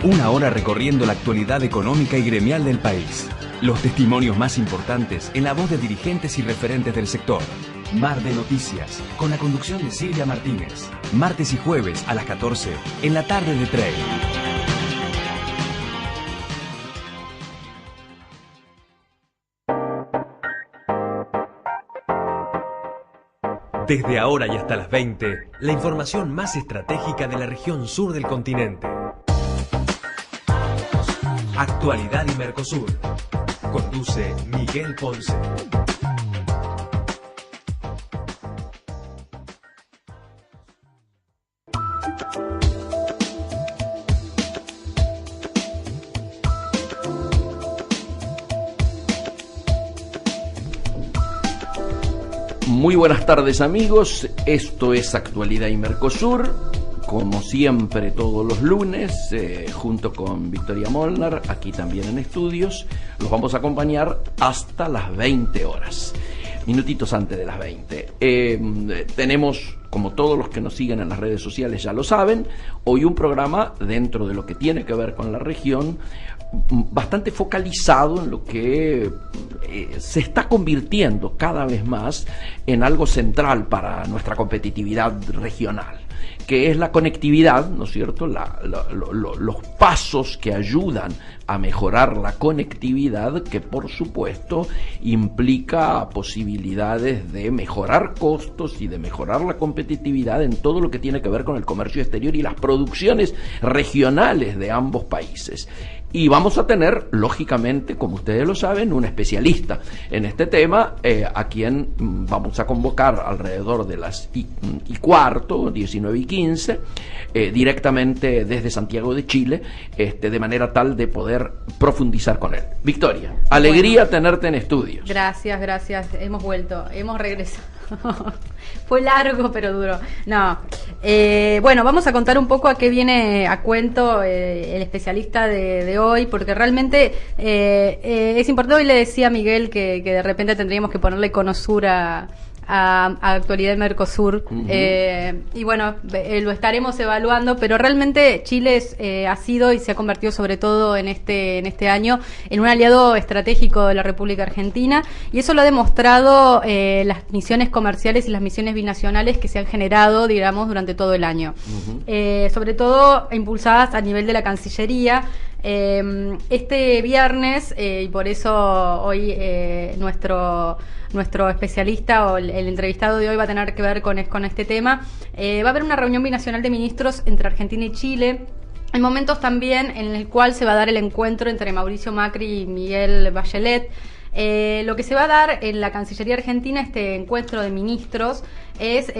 Una hora recorriendo la actualidad económica y gremial del país. Los testimonios más importantes en la voz de dirigentes y referentes del sector. Mar de Noticias, con la conducción de Silvia Martínez. Martes y jueves a las 14, en la tarde de Trade. Desde ahora y hasta las 20, la información más estratégica de la región sur del continente. Actualidad y Mercosur. Conduce Miguel Ponce. Muy buenas tardes, amigos, esto es Actualidad y Mercosur, como siempre todos los lunes, junto con Victoria Molnar, aquí también en estudios, los vamos a acompañar hasta las 20 horas, minutitos antes de las 20. Tenemos, como todos los que nos siguen en las redes sociales ya lo saben, hoy un programa dentro de lo que tiene que ver con la región, bastante focalizado en lo que se está convirtiendo cada vez más en algo central para nuestra competitividad regional, que es la conectividad, ¿no es cierto? Los pasos que ayudan a mejorar la conectividad, que por supuesto implica posibilidades de mejorar costos y de mejorar la competitividad en todo lo que tiene que ver con el comercio exterior y las producciones regionales de ambos países. Y vamos a tener, lógicamente, como ustedes lo saben, un especialista en este tema, a quien vamos a convocar alrededor de las y cuarto, 19:15, directamente desde Santiago de Chile, de manera tal de poder profundizar con él. Victoria, alegría tenerte en estudios. Gracias, hemos vuelto, hemos regresado. Fue largo pero duro. No, bueno, vamos a contar un poco a qué viene a cuento el especialista de hoy, porque realmente es importante. Hoy le decía a Miguel que de repente tendríamos que ponerle conosura a Actualidad del Mercosur, y bueno, lo estaremos evaluando, pero realmente Chile ha sido y se ha convertido, sobre todo en este año, en un aliado estratégico de la República Argentina, y eso lo ha demostrado las misiones comerciales y las misiones binacionales que se han generado, digamos, durante todo el año, sobre todo impulsadas a nivel de la Cancillería. Este viernes, y por eso hoy nuestro especialista o el entrevistado de hoy va a tener que ver con este tema, va a haber una reunión binacional de ministros entre Argentina y Chile. Hay momentos también en el cual se va a dar el encuentro entre Mauricio Macri y Miguel Bachelet. Lo que se va a dar en la Cancillería Argentina, este encuentro de ministros, es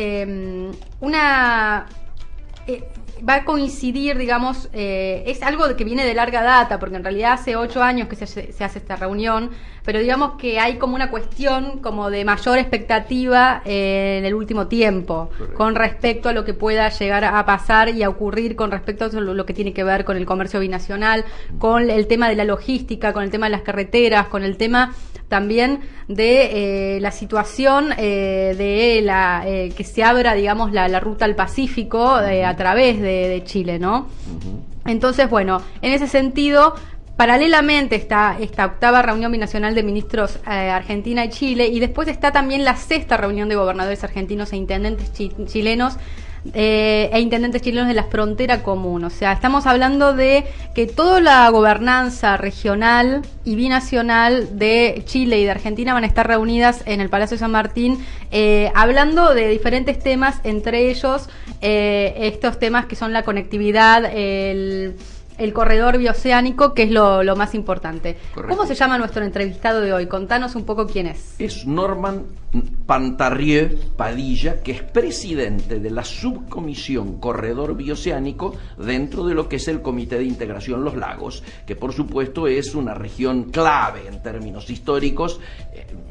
va a coincidir, digamos, es algo que viene de larga data, porque en realidad hace 8 años que se hace esta reunión, pero digamos que hay como una cuestión como de mayor expectativa en el último tiempo. Correcto. Con respecto a lo que pueda llegar a pasar y a ocurrir con respecto a lo que tiene que ver con el comercio binacional, con el tema de la logística, con el tema de las carreteras, con el tema también de la situación de que se abra, digamos, la ruta al Pacífico a través de Chile, ¿no? Entonces, bueno, en ese sentido, paralelamente está esta octava reunión binacional de ministros Argentina y Chile, y después está también la sexta reunión de gobernadores argentinos e intendentes chilenos de la frontera común. O sea, estamos hablando de que toda la gobernanza regional y binacional de Chile y de Argentina van a estar reunidas en el Palacio San Martín, hablando de diferentes temas, entre ellos estos temas que son la conectividad, el corredor bioceánico, que es lo más importante. Correcto. ¿Cómo se llama nuestro entrevistado de hoy? Contanos un poco quién es. Es Norman Pantarrieu Padilla, que es presidente de la subcomisión Corredor Bioceánico dentro de lo que es el Comité de Integración Los Lagos, que por supuesto es una región clave en términos históricos.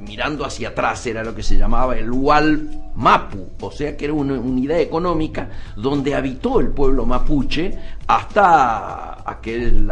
Mirando hacia atrás era lo que se llamaba el Ualmapu, o sea que era una unidad económica donde habitó el pueblo mapuche hasta aquel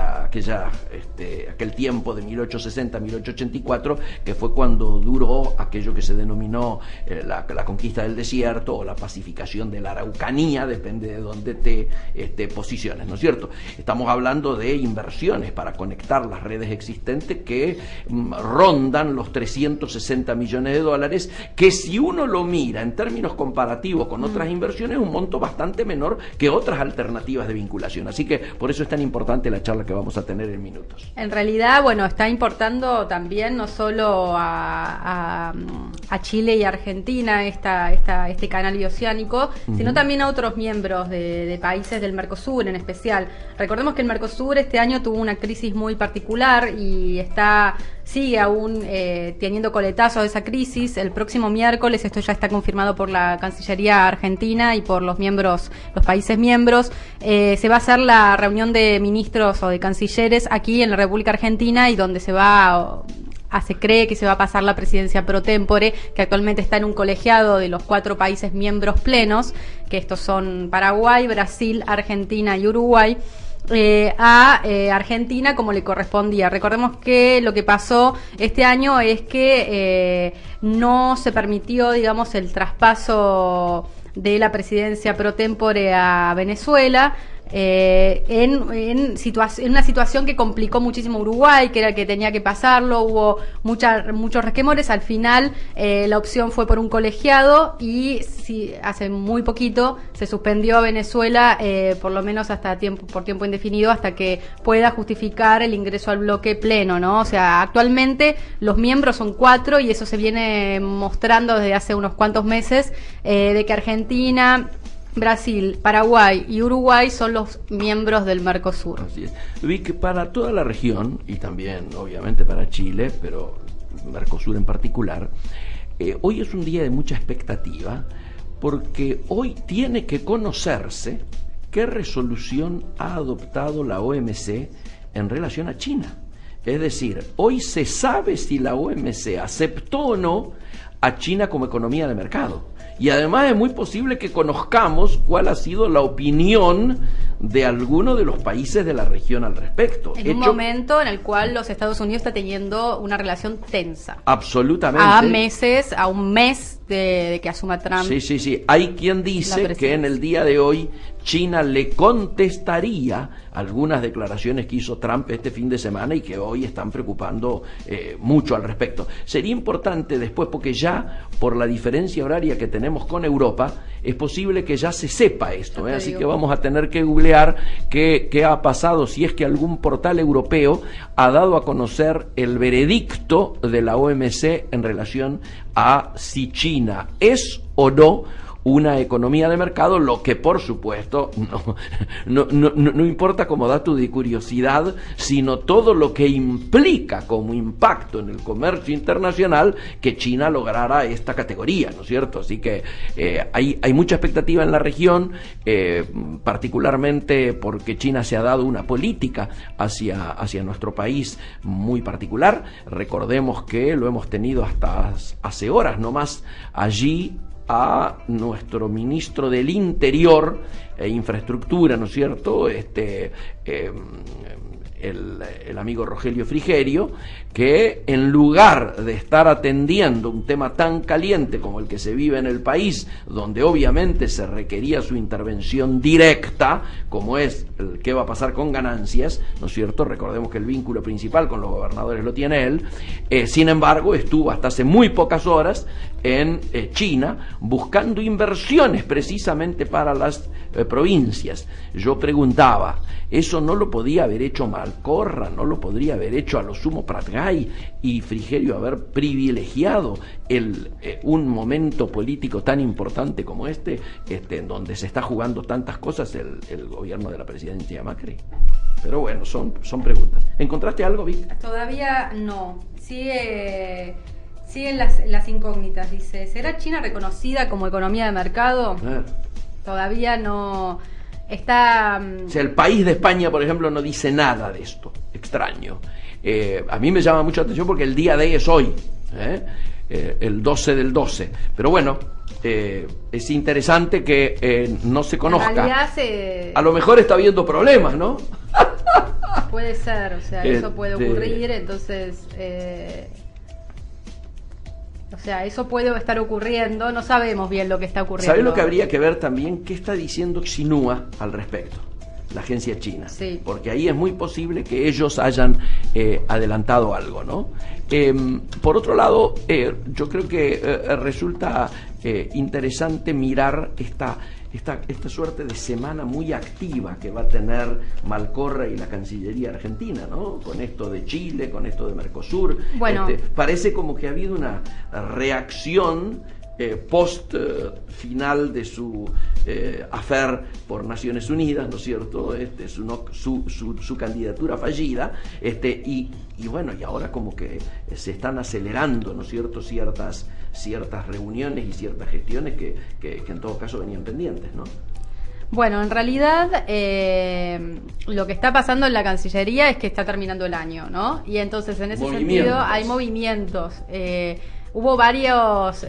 tiempo de 1860-1884, que fue cuando duró aquello que se denominó denominó la conquista del desierto o la pacificación de la Araucanía, depende de dónde te posiciones, ¿no es cierto? Estamos hablando de inversiones para conectar las redes existentes que rondan los 360 millones de dólares, que si uno lo mira en términos comparativos con otras inversiones, es un monto bastante menor que otras alternativas de vinculación. Así que por eso es tan importante la charla que vamos a tener en minutos. En realidad, bueno, está importando también no solo a Chile y Argentina este canal bioceánico, sino también a otros miembros de países del Mercosur en especial. Recordemos que el Mercosur este año tuvo una crisis muy particular y sigue aún teniendo coletazos de esa crisis. El próximo miércoles, esto ya está confirmado por la Cancillería Argentina y por los países miembros, se va a hacer la reunión de ministros o de cancilleres aquí en la República Argentina, y donde se cree que se va a pasar la presidencia pro tempore, que actualmente está en un colegiado de los 4 países miembros plenos, que estos son Paraguay, Brasil, Argentina y Uruguay, a Argentina como le correspondía. Recordemos que lo que pasó este año es que no se permitió, digamos, el traspaso de la presidencia pro tempore a Venezuela, en una situación que complicó muchísimo Uruguay, que era el que tenía que pasarlo. Hubo muchos resquemores. Al final la opción fue por un colegiado, y hace muy poquito se suspendió a Venezuela, por lo menos por tiempo indefinido, hasta que pueda justificar el ingreso al bloque pleno, ¿no? O sea, actualmente los miembros son 4, y eso se viene mostrando desde hace unos cuantos meses, de que Argentina, Brasil, Paraguay y Uruguay son los miembros del Mercosur. Así es. Vi que para toda la región, y también obviamente para Chile, pero Mercosur en particular, hoy es un día de mucha expectativa, porque hoy tiene que conocerse qué resolución ha adoptado la OMC en relación a China. Es decir, hoy se sabe si la OMC aceptó o no a China como economía de mercado. Y además es muy posible que conozcamos cuál ha sido la opinión de alguno de los países de la región al respecto. En un momento en el cual los Estados Unidos está teniendo una relación tensa. Absolutamente. A un mes de que asuma Trump. Sí. Hay quien dice que en el día de hoy China le contestaría algunas declaraciones que hizo Trump este fin de semana y que hoy están preocupando mucho al respecto. Sería importante después, porque ya por la diferencia horaria que tenemos con Europa, es posible que ya se sepa esto, así que vamos a tener que googlear qué ha pasado, si es que algún portal europeo ha dado a conocer el veredicto de la OMC en relación a si China es o no una economía de mercado, lo que por supuesto no importa como dato de curiosidad, sino todo lo que implica como impacto en el comercio internacional que China lograra esta categoría, ¿no es cierto? Así que hay mucha expectativa en la región, particularmente porque China se ha dado una política hacia nuestro país muy particular. Recordemos que lo hemos tenido hasta hace horas nomás allí a nuestro ministro del Interior e Infraestructura, ¿no es cierto? El amigo Rogelio Frigerio, que en lugar de estar atendiendo un tema tan caliente como el que se vive en el país, donde obviamente se requería su intervención directa, como es el qué va a pasar con ganancias, ¿no es cierto? Recordemos que el vínculo principal con los gobernadores lo tiene él. Sin embargo, estuvo hasta hace muy pocas horas en China buscando inversiones precisamente para las provincias. Yo preguntaba, ¿eso no lo podía haber hecho Malcorra? ¿No lo podría haber hecho a lo sumo Pratgay y Frigerio haber privilegiado un momento político tan importante como en donde se está jugando tantas cosas el gobierno de la presidencia Macri? Pero bueno, son preguntas. ¿Encontraste algo, Vic? Todavía no. Siguen las incógnitas. Dice, ¿será China reconocida como economía de mercado? Todavía no está. O sea, el país de España, por ejemplo, no dice nada de esto. Extraño. A mí me llama mucho la atención porque el día de es hoy, el 12 del 12. Pero bueno, es interesante que no se conozca. En realidad a lo mejor está habiendo problemas, ¿no? Puede ser, o sea, eso puede ocurrir. Entonces, O sea, eso puede estar ocurriendo, no sabemos bien lo que está ocurriendo. ¿Sabés lo que habría que ver también? ¿Qué está diciendo Xinhua al respecto? La agencia china. Sí. Porque ahí es muy posible que ellos hayan adelantado algo, ¿no? Por otro lado, yo creo que resulta interesante mirar esta suerte de semana muy activa que va a tener Malcorra y la Cancillería Argentina, ¿no? Con esto de Chile, con esto de Mercosur. Bueno. Parece como que ha habido una reacción post final de su affair por Naciones Unidas, ¿no es cierto? Su candidatura fallida, y bueno, y ahora como que se están acelerando, ¿no es cierto?, ciertas reuniones y ciertas gestiones que en todo caso venían pendientes, ¿no? Bueno, en realidad lo que está pasando en la Cancillería es que está terminando el año, ¿no? Y entonces en ese sentido hay movimientos. Hubo varios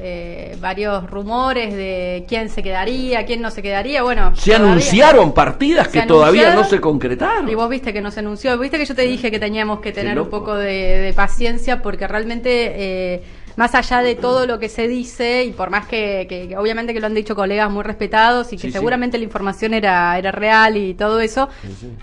rumores de quién se quedaría, quién no se quedaría. Bueno, se anunciaron partidas que todavía no se concretaron. Y vos viste que no se anunció. Viste que yo te dije que teníamos que tener un poco de paciencia, porque realmente más allá de todo lo que se dice, y por más que obviamente que lo han dicho colegas muy respetados y que seguramente la información era real y todo eso,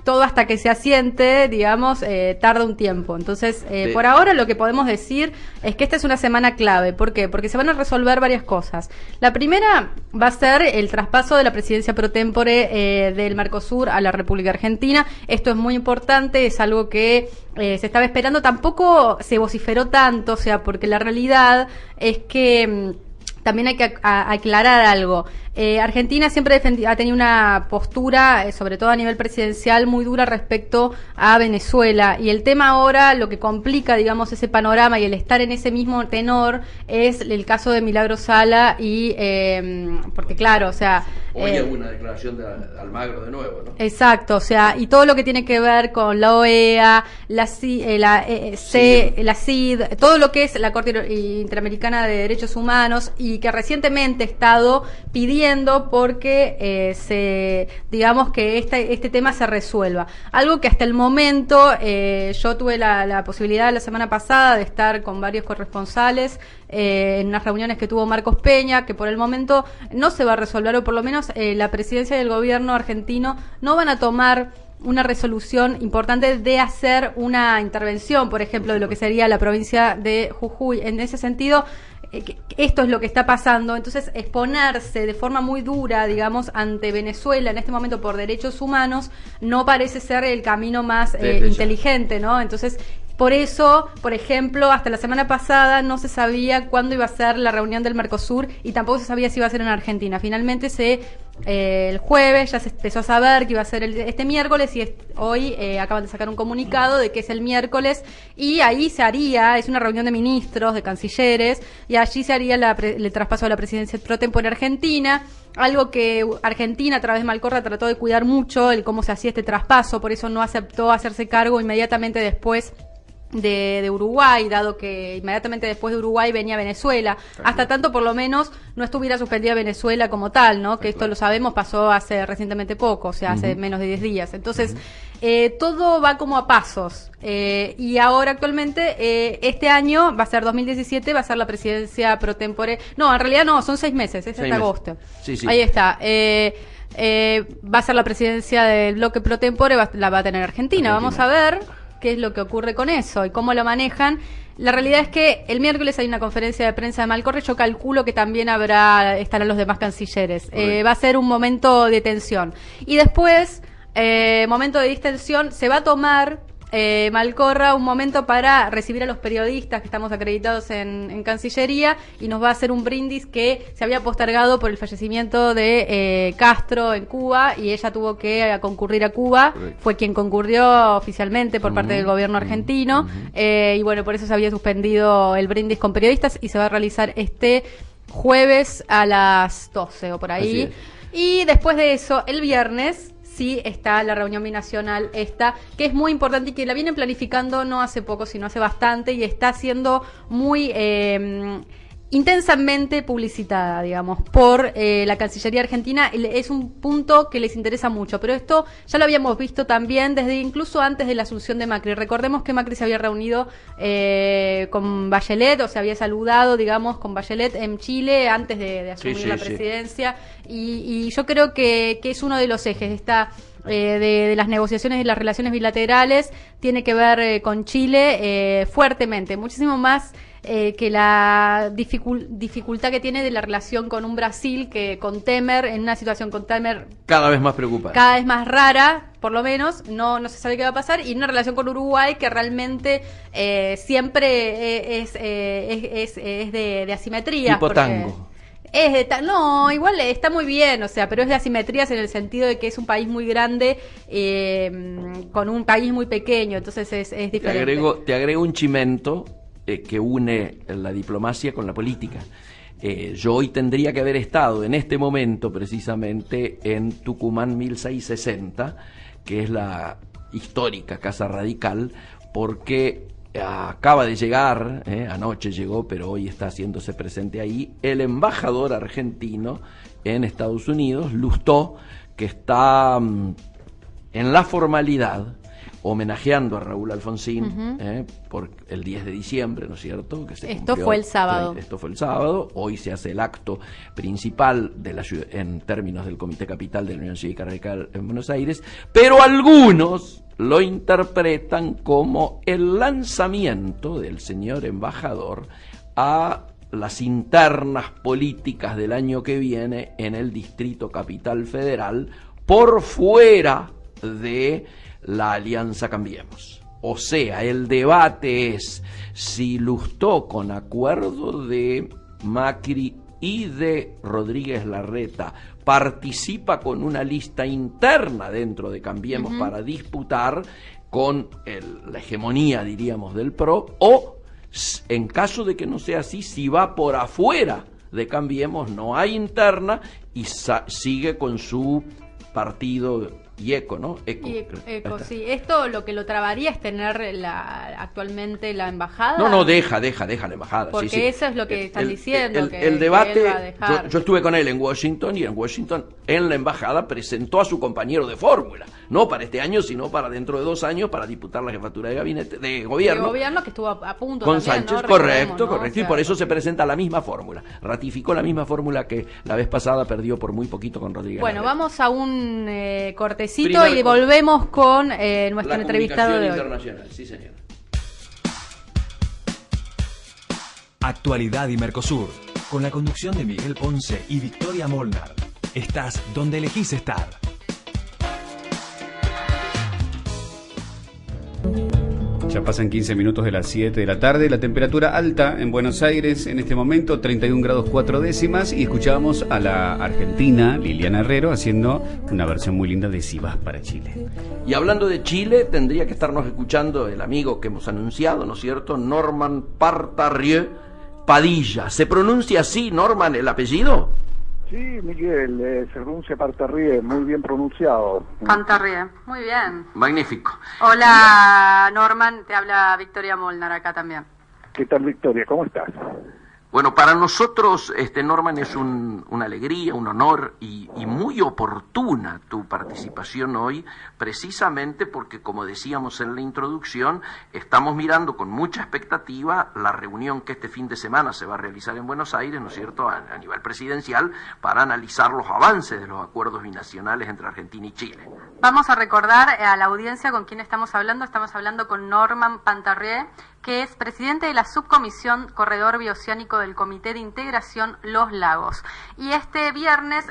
todo hasta que se asiente, digamos, tarda un tiempo. Entonces, por ahora lo que podemos decir es que esta es una semana clave. ¿Por qué? Porque se van a resolver varias cosas. La primera va a ser el traspaso de la presidencia pro tempore del Mercosur a la República Argentina. Esto es muy importante, es algo que se estaba esperando, tampoco se vociferó tanto, o sea, porque la realidad es que también hay que aclarar algo. Argentina siempre ha tenido una postura, sobre todo a nivel presidencial, muy dura respecto a Venezuela. Y el tema ahora, lo que complica, digamos, ese panorama y el estar en ese mismo tenor, es el caso de Milagro Sala y porque claro, o sea... Hoy hay una declaración de Almagro de nuevo, ¿no? Exacto, o sea, y todo lo que tiene que ver con la OEA, la CID, todo lo que es la Corte Interamericana de Derechos Humanos, y que recientemente ha estado pidiendo porque digamos que este tema se resuelva. Algo que hasta el momento yo tuve la posibilidad la semana pasada de estar con varios corresponsales en unas reuniones que tuvo Marcos Peña, que por el momento no se va a resolver, o por lo menos la presidencia del gobierno argentino no van a tomar una resolución importante de hacer una intervención, por ejemplo, de lo que sería la provincia de Jujuy. En ese sentido, esto es lo que está pasando. Entonces, exponerse de forma muy dura, digamos, ante Venezuela en este momento por derechos humanos no parece ser el camino más inteligente, ¿no? Entonces, por eso, por ejemplo, hasta la semana pasada no se sabía cuándo iba a ser la reunión del Mercosur y tampoco se sabía si iba a ser en Argentina. Finalmente el jueves ya se empezó a saber que iba a ser este miércoles, y hoy acaban de sacar un comunicado de que es el miércoles, y ahí se haría, es una reunión de ministros, de cancilleres, y allí se haría el traspaso de la presidencia pro tempore argentina. Algo que Argentina a través de Malcorra trató de cuidar mucho, el cómo se hacía este traspaso, por eso no aceptó hacerse cargo inmediatamente después de Uruguay, dado que inmediatamente después de Uruguay venía Venezuela, hasta tanto por lo menos no estuviera suspendida Venezuela como tal, ¿no? Que esto lo sabemos, pasó hace recientemente poco, o sea, hace menos de 10 días. Entonces, todo va como a pasos, y ahora actualmente este año va a ser 2017, va a ser la presidencia pro tempore, no, en realidad no, son 6 meses, es hasta agosto. Sí. Ahí está. Va a ser la presidencia del bloque pro tempore, la va a tener Argentina. Vamos a ver qué es lo que ocurre con eso y cómo lo manejan. La realidad es que el miércoles hay una conferencia de prensa de Malcorra, yo calculo que también estarán los demás cancilleres. Va a ser un momento de tensión. Y después, momento de distensión, se va a tomar Malcorra un momento para recibir a los periodistas que estamos acreditados en Cancillería, y nos va a hacer un brindis que se había postergado por el fallecimiento de Castro en Cuba, y ella tuvo que concurrir a Cuba. Fue quien concurrió oficialmente por parte del gobierno argentino, y bueno, por eso se había suspendido el brindis con periodistas, y se va a realizar este jueves a las 12 o por ahí. Y después de eso, el viernes sí está la reunión binacional que es muy importante y que la vienen planificando no hace poco, sino hace bastante, y está siendo muy intensamente publicitada, digamos, por la Cancillería Argentina. Es un punto que les interesa mucho, pero esto ya lo habíamos visto también desde incluso antes de la asunción de Macri. Recordemos que Macri se había reunido con Bachelet, o se había saludado, digamos, con Bachelet en Chile antes de asumir la presidencia, y yo creo que es uno de los ejes esta de las negociaciones y las relaciones bilaterales, tiene que ver con Chile fuertemente, muchísimo más que la dificultad que tiene de la relación con un Brasil que con Temer, en una situación con Temer cada vez más preocupante, cada vez más rara, por lo menos, no se sabe qué va a pasar, y una relación con Uruguay que realmente siempre es de asimetría. Tipo tango. No, igual está muy bien, o sea, pero es de asimetrías en el sentido de que es un país muy grande con un país muy pequeño, entonces es diferente. Te agrego un chimento que une la diplomacia con la política. Yo hoy tendría que haber estado en este momento precisamente en Tucumán 1660, que es la histórica Casa Radical, porque acaba de llegar, anoche llegó, pero hoy está haciéndose presente ahí, el embajador argentino en Estados Unidos, Lustó, que está en la formalidad homenajeando a Raúl Alfonsín por el 10 de diciembre, ¿no es cierto? Esto fue el sábado. Esto fue el sábado. Hoy se hace el acto principal de la ciudad, en términos del Comité Capital de la Unión Cívica Radical en Buenos Aires, pero algunos lo interpretan como el lanzamiento del señor embajador a las internas políticas del año que viene en el Distrito Capital Federal, por fuera de la Alianza Cambiemos. O sea, el debate es si Lustó, con acuerdo de Macri y de Rodríguez Larreta, participa con una lista interna dentro de Cambiemos para disputar con la hegemonía, diríamos, del PRO, o en caso de que no sea así, si va por afuera de Cambiemos, no hay interna y sigue con su partido y ECO, ¿no? ECO, sí. Esto lo que lo trabaría es tener actualmente la embajada. No, deja la embajada. Porque sí. Eso es lo que están diciendo. El debate, que él va a dejar. Yo estuve con él en Washington, y en Washington, en la embajada, presentó a su compañero de fórmula, no para este año, sino para dentro de 2 años, para disputar la jefatura de gabinete, de gobierno. De gobierno, que estuvo a punto con también, Sánchez, ¿no? correcto, ¿no? O sea, y por eso se presenta la misma fórmula. Ratificó la misma fórmula que la vez pasada perdió por muy poquito con Rodríguez. Bueno, Larreta. Vamos a un cortecito y volvemos con nuestro entrevistado de hoy. Internacional, sí, señor. Actualidad y Mercosur, con la conducción de Miguel Ponce y Victoria Molnar. Estás donde elegís estar. Ya pasan 15 minutos de las 7 de la tarde, la temperatura alta en Buenos Aires en este momento, 31 grados 4 décimas, y escuchábamos a la argentina Liliana Herrero haciendo una versión muy linda de Si vas para Chile. Y hablando de Chile, tendría que estarnos escuchando el amigo que hemos anunciado, ¿no es cierto? Norman Partarrieu Padilla. ¿Se pronuncia así, Norman, el apellido? Sí, Miguel, se pronuncia Partarrieu, muy bien pronunciado. Partarrieu, muy bien. Magnífico. Hola, Norman, te habla Victoria Molnar acá también. ¿Qué tal, Victoria? ¿Cómo estás? Bueno, para nosotros, Norman, es una alegría, un honor y muy oportuna tu participación hoy, precisamente porque, como decíamos en la introducción, estamos mirando con mucha expectativa la reunión que este fin de semana se va a realizar en Buenos Aires, ¿no es cierto?, a nivel presidencial, para analizar los avances de los acuerdos binacionales entre Argentina y Chile. Vamos a recordar a la audiencia con quién estamos hablando con Norman Partarrieu, que es presidente de la subcomisión Corredor Bioceánico del Comité de Integración Los Lagos. Y este viernes,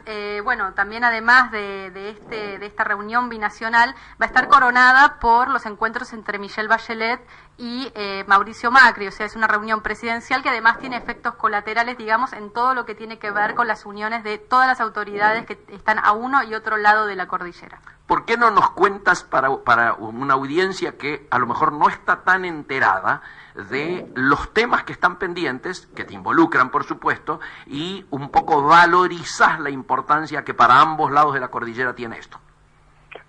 también además de esta reunión binacional, va a estar coronada por los encuentros entre Michelle Bachelet y Mauricio Macri, o sea, es una reunión presidencial que además tiene efectos colaterales, digamos, en todo lo que tiene que ver con las uniones de todas las autoridades que están a uno y otro lado de la cordillera. ¿Por qué no nos cuentas para una audiencia que a lo mejor no está tan enterada de los temas que están pendientes, que te involucran, por supuesto, y un poco valorizás la importancia que para ambos lados de la cordillera tiene esto?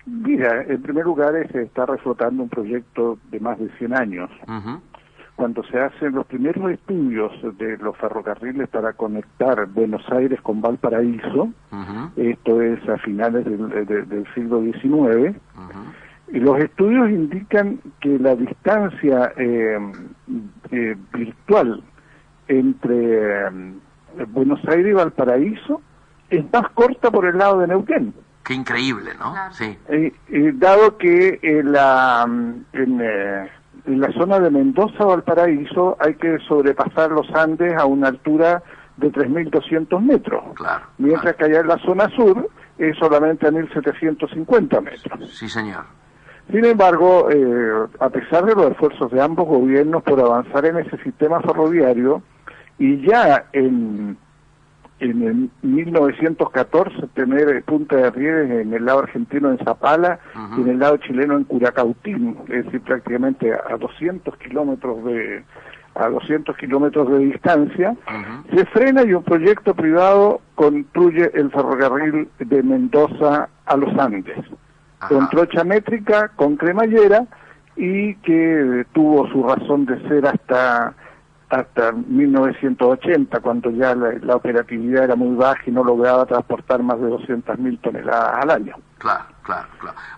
Mira, en primer lugar se está reflotando un proyecto de más de 100 años, cuando se hacen los primeros estudios de los ferrocarriles para conectar Buenos Aires con Valparaíso, esto es a finales del siglo XIX, y los estudios indican que la distancia virtual entre Buenos Aires y Valparaíso es más corta por el lado de Neuquén. Qué increíble, ¿no? Claro. Sí. Dado que en la zona de Mendoza, Valparaíso, hay que sobrepasar los Andes a una altura de 3.200 metros, Claro. mientras que allá en la zona sur es solamente a 1.750 metros. Sí, señor. Sin embargo, a pesar de los esfuerzos de ambos gobiernos por avanzar en ese sistema ferroviario, y ya en el 1914 tener punta de rieles en el lado argentino en Zapala y en el lado chileno en Curacautín, es decir, prácticamente a 200 kilómetros de distancia, se frena y un proyecto privado construye el ferrocarril de Mendoza a los Andes, con trocha métrica, con cremallera, y que tuvo su razón de ser hasta 1980, cuando ya la operatividad era muy baja y no lograba transportar más de 200.000 toneladas al año. Claro.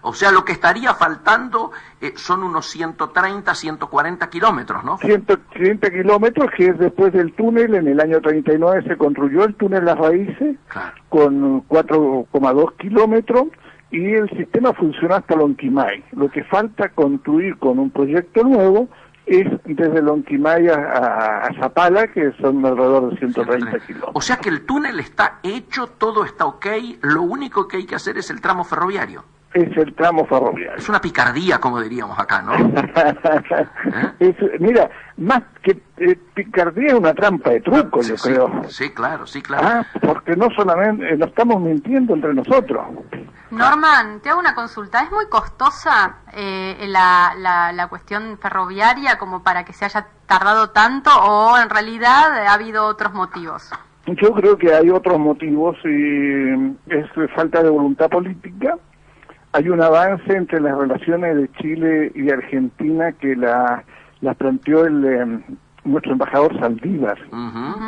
O sea, lo que estaría faltando son unos 130, 140 kilómetros, ¿no? 130 kilómetros, que es después del túnel. En el año 39 se construyó el túnel Las Raíces, con 4,2 kilómetros, y el sistema funciona hasta Lonquimay. Lo que falta construir con un proyecto nuevo es desde Lonquimay a Zapala, que son alrededor de 130 kilómetros. O sea que el túnel está hecho, todo está ok, lo único que hay que hacer es el tramo ferroviario. Es el tramo ferroviario. Es una picardía, como diríamos acá, ¿no? Mira, más que picardía, es una trampa de truco, yo creo. Sí, claro. Porque no solamente no estamos mintiendo entre nosotros. Norman, te hago una consulta. ¿Es muy costosa la cuestión ferroviaria como para que se haya tardado tanto, o en realidad ha habido otros motivos? Yo creo que hay otros motivos, y es falta de voluntad política. Hay un avance entre las relaciones de Chile y Argentina que las planteó nuestro embajador Saldívar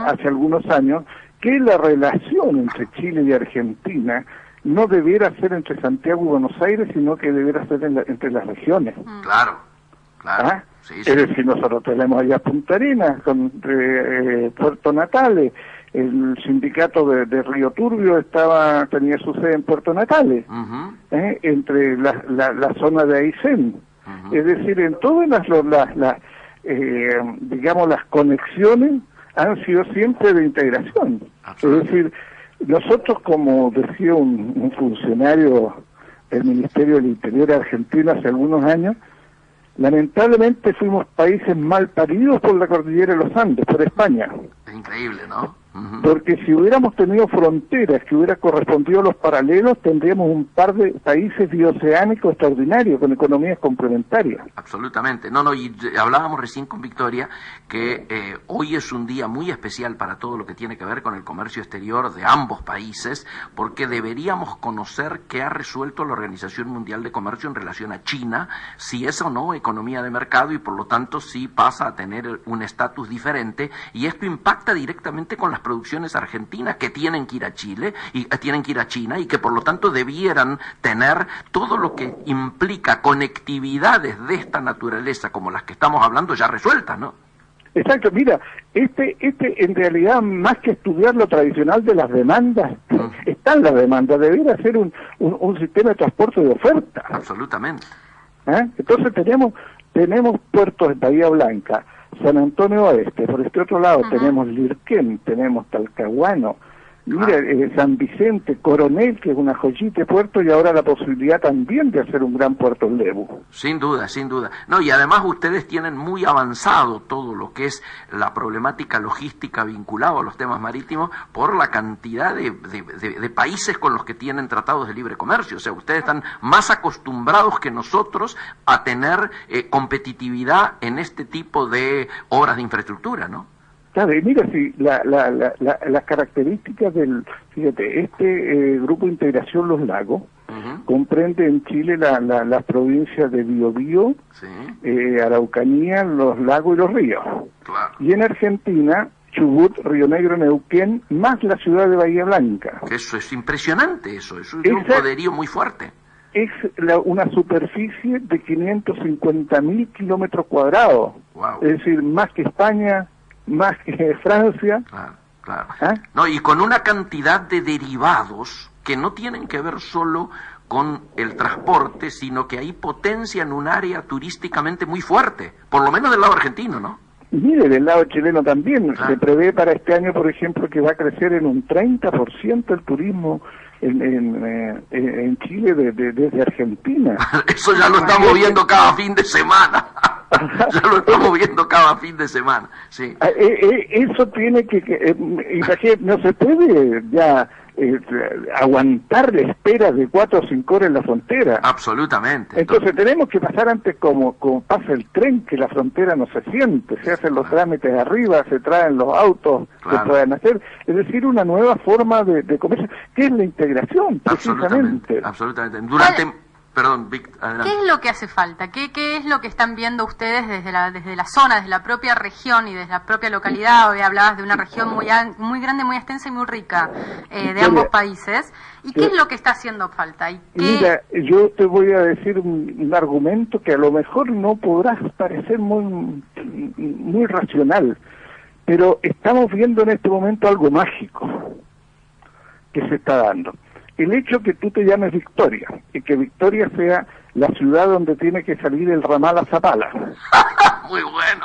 hace algunos años, que la relación entre Chile y Argentina no debiera ser entre Santiago y Buenos Aires, sino que debiera ser entre las regiones. Claro. Sí. Es decir, nosotros tenemos allá Punta Arenas, con Puerto Natales. El sindicato de Río Turbio tenía su sede en Puerto Natales, entre la zona de Aysén. Es decir, en todas digamos, las conexiones han sido siempre de integración. Es decir, nosotros, como decía un funcionario del Ministerio del Interior argentino hace algunos años, lamentablemente fuimos países mal paridos por la cordillera de los Andes, por España. Es increíble, ¿no? Porque si hubiéramos tenido fronteras que hubiera correspondido a los paralelos, tendríamos un par de países bioceánicos extraordinarios, con economías complementarias. Absolutamente. Y hablábamos recién con Victoria que hoy es un día muy especial para todo lo que tiene que ver con el comercio exterior de ambos países, porque deberíamos conocer qué ha resuelto la Organización Mundial de Comercio en relación a China, si es o no economía de mercado, y por lo tanto si pasa a tener un estatus diferente, y esto impacta directamente con las producciones argentinas que tienen que ir a Chile y tienen que ir a China, y que por lo tanto debieran tener todo lo que implica conectividades de esta naturaleza como las que estamos hablando ya resueltas, ¿no? Exacto, mira, en realidad, más que estudiar lo tradicional de las demandas, están las demandas, debería ser un sistema de transporte de oferta. Absolutamente. Entonces tenemos puertos de Bahía Blanca, San Antonio Oeste, por este otro lado tenemos Lirquén, tenemos Talcahuano, mira, San Vicente, Coronel, que es una joyita de puerto, y ahora la posibilidad también de hacer un gran puerto en Lebu. Sin duda. Y además ustedes tienen muy avanzado todo lo que es la problemática logística vinculada a los temas marítimos por la cantidad de países con los que tienen tratados de libre comercio. O sea, ustedes están más acostumbrados que nosotros a tener competitividad en este tipo de obras de infraestructura, ¿no? Claro, y mira, si las características fíjate, grupo de integración Los Lagos comprende en Chile las provincias de Biobío, Araucanía, los lagos y los ríos. Claro. Y en Argentina, Chubut, Río Negro, Neuquén, más la ciudad de Bahía Blanca. Eso es impresionante, eso es un poderío muy fuerte. Es una superficie de 550.000 kilómetros cuadrados. Wow. Es decir, más que España, más que Francia. Claro, claro. ¿Ah? No, y con una cantidad de derivados que no tienen que ver solo con el transporte, sino que ahí potencian un área turísticamente muy fuerte, por lo menos del lado argentino, ¿no? Y mire, del lado chileno también. Claro. Se prevé para este año, por ejemplo, que va a crecer en un 30% el turismo en Chile desde Argentina. Eso ya lo estamos viendo cada fin de semana. Ya lo estamos viendo cada fin de semana. Sí. Eso tiene imagínate, no se puede ya aguantar la espera de 4 o 5 horas en la frontera. Absolutamente. Entonces tenemos que pasar antes como pasa el tren, que la frontera no se siente, se hacen los trámites arriba, se traen los autos, se traen a hacer, es decir, una nueva forma de comercio, que es la integración, precisamente. Absolutamente. Perdón, Vic, adelante. ¿Qué es lo que hace falta? ¿Qué es lo que están viendo ustedes desde la zona, desde la propia región y desde la propia localidad? Hoy hablabas de una región muy grande, muy extensa y muy rica de ambos países. ¿Y qué es lo que está haciendo falta? Mira, yo te voy a decir un argumento que a lo mejor no podrás parecer muy racional, pero estamos viendo en este momento algo mágico que se está dando. El hecho que tú te llames Victoria, y que Victoria sea la ciudad donde tiene que salir el ramal a Zapala. Muy bueno.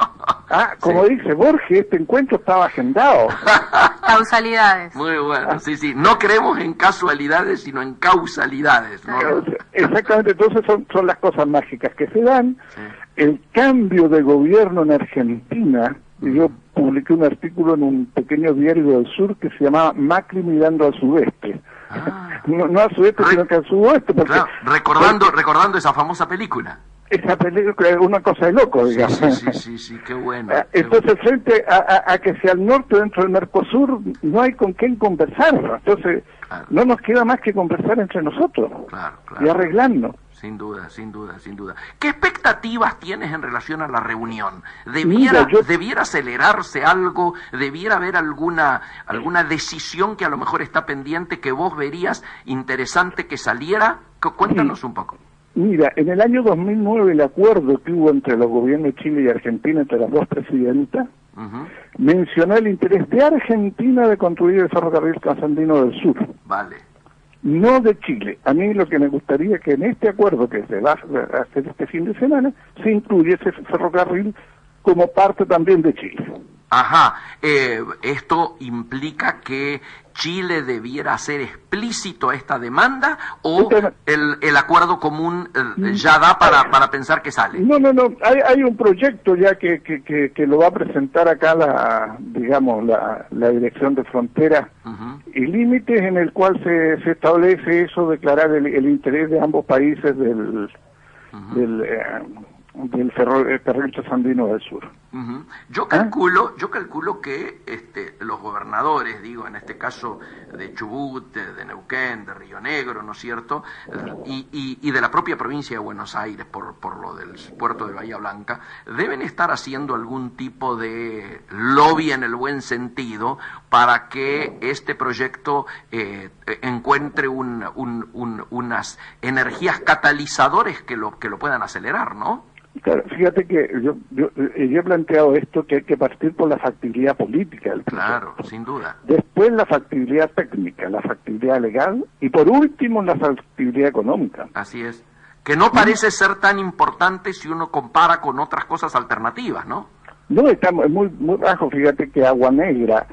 Como dice Borges, este encuentro estaba agendado. Causalidades. Muy bueno, sí. No creemos en casualidades, sino en causalidades, ¿no? Exactamente, entonces son las cosas mágicas que se dan. Sí. El cambio de gobierno en Argentina, y yo publiqué un artículo en un pequeño diario del sur que se llamaba Macri mirando al sudeste. No al sudeste, sino que al sudoeste. Porque, claro, recordando esa famosa película. Esa película es una cosa de loco, digamos. Sí, qué bueno. Entonces, frente a que sea al norte dentro del Mercosur, no hay con quién conversar. Entonces, no nos queda más que conversar entre nosotros y arreglarnos. Sin duda. ¿Qué expectativas tienes en relación a la reunión? ¿Debiera acelerarse algo? ¿Debiera haber alguna decisión que a lo mejor está pendiente que vos verías interesante que saliera? Cuéntanos un poco. Mira, en el año 2009 el acuerdo que hubo entre los gobiernos de Chile y Argentina, entre las dos presidentas, mencionó el interés de Argentina de construir el ferrocarril trasandino del sur. Vale. No de Chile. A mí lo que me gustaría que en este acuerdo que se va a hacer este fin de semana, se incluye ese ferrocarril como parte también de Chile. ¿Esto implica que Chile debiera hacer explícito esta demanda o el acuerdo común ya da para pensar que sale? No, hay un proyecto ya que lo va a presentar acá la Dirección de Fronteras y Límites, en el cual se establece eso, declarar el interés de ambos países del ferrocarril trasandino del sur. Yo calculo que los gobernadores, en este caso de Chubut, de Neuquén, de Río Negro, ¿no es cierto? Y de la propia provincia de Buenos Aires, por lo del puerto de Bahía Blanca, deben estar haciendo algún tipo de lobby en el buen sentido para que este proyecto encuentre unas energías catalizadores que lo puedan acelerar, ¿no? Claro, fíjate que yo he planteado esto, que hay que partir por la factibilidad política del proyecto. Claro, sin duda. Después la factibilidad técnica, la factibilidad legal y por último la factibilidad económica. Así es. Que no parece ser tan importante si uno compara con otras cosas alternativas, ¿no? No, está muy bajo. Fíjate que Agua Negra